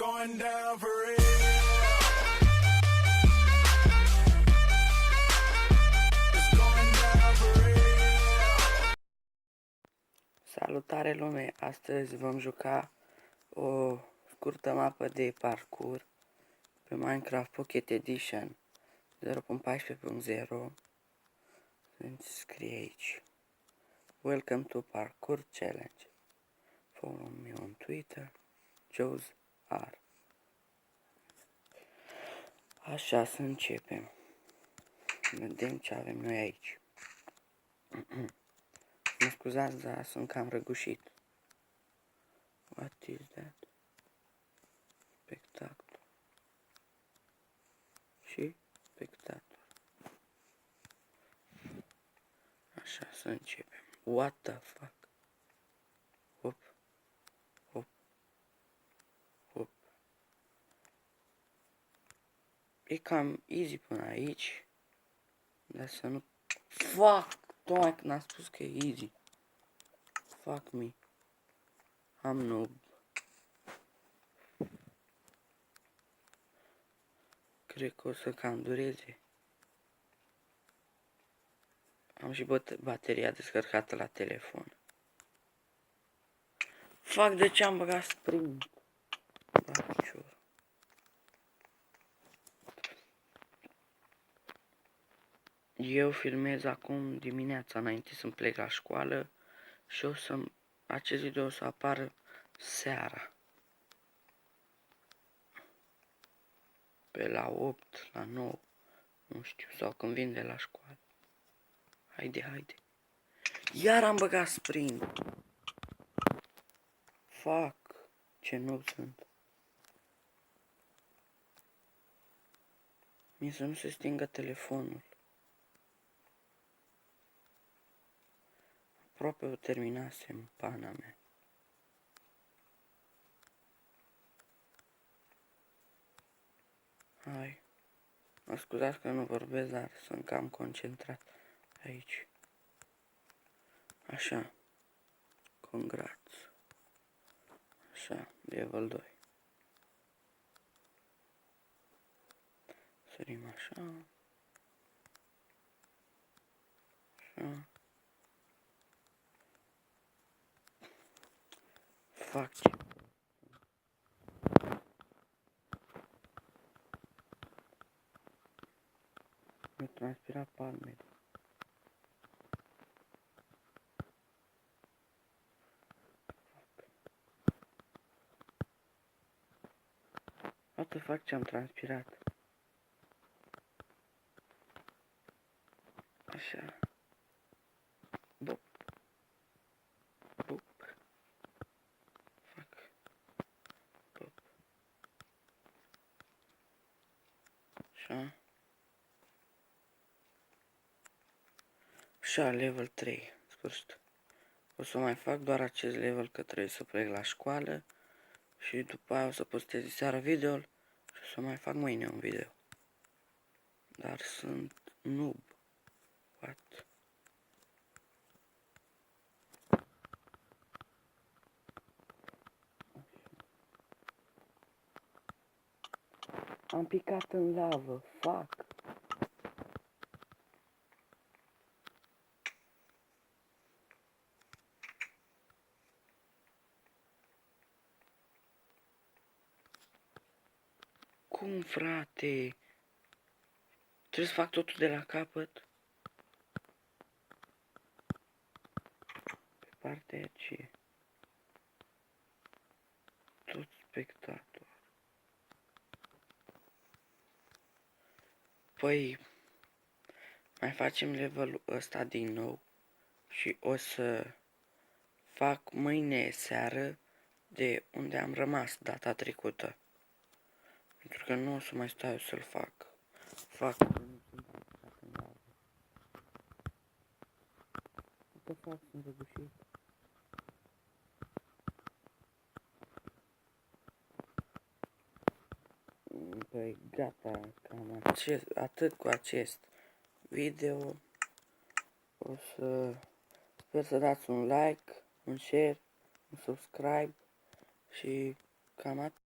going down for real. It's going down for real. Salutare lume! Astăzi vom juca o scurtă mapă de parcurs pe Minecraft Pocket Edition 0.14.0. Scrie aici: Welcome to Parkour Challenge. Follow me on Twitter, JoesR. Așa, să începem. Vedem ce avem noi aici. Mă scuzați, dar sunt cam răgușit. What is that? Spectator. Și spectator. Așa, să începem. What the fuck? Hop. Hop. Hop. E cam easy până aici. Dar să nu... Fuck! Tocmai când a spus că e easy. Fuck me. Am noob. Cred că o să cam dureze. Am și bateria descărcată la telefon. Fuck, de ce am băgat sprint? Bacicior. Eu filmez acum dimineața înainte să-mi plec la școală și o să acest video o să apară seara. Pe la 8, la 9, nu știu, sau când vin de la școală. Haide, haide. Iar am băgat sprint. Fuck, ce nu sunt. Mie să nu se stingă telefonul. Aproape o terminasem, pana mea. Hai. Mă scuzați că nu vorbesc, dar sunt cam concentrat aici. Așa. Congrats. Așa, level 2. Sărim așa. Așa. Fac ce? Mi-a transpirat palmele. Poate fac ce am transpirat. Așa. Bop. Bop. Fac. Bop. Așa. Așa, level 3. Sfârșit. O să mai fac doar acest level că trebuie să plec la școală. Și după aia o să postez seara video și o să mai fac mâine un video. Dar sunt noob. What? Am picat în lavă. Fuck. Cum, frate? Trebuie să fac totul de la capăt. Pe partea aceea. Tot spectator. Păi, mai facem levelul ăsta din nou. Și o să fac mâine seară de unde am rămas data trecută. Pentru că nu o să mai stau să-l fac. Fac. Ce fac? Sunt răgușit. Păi gata, cam atât cu acest video. O să sper să dați un like, un share, un subscribe și cam atât.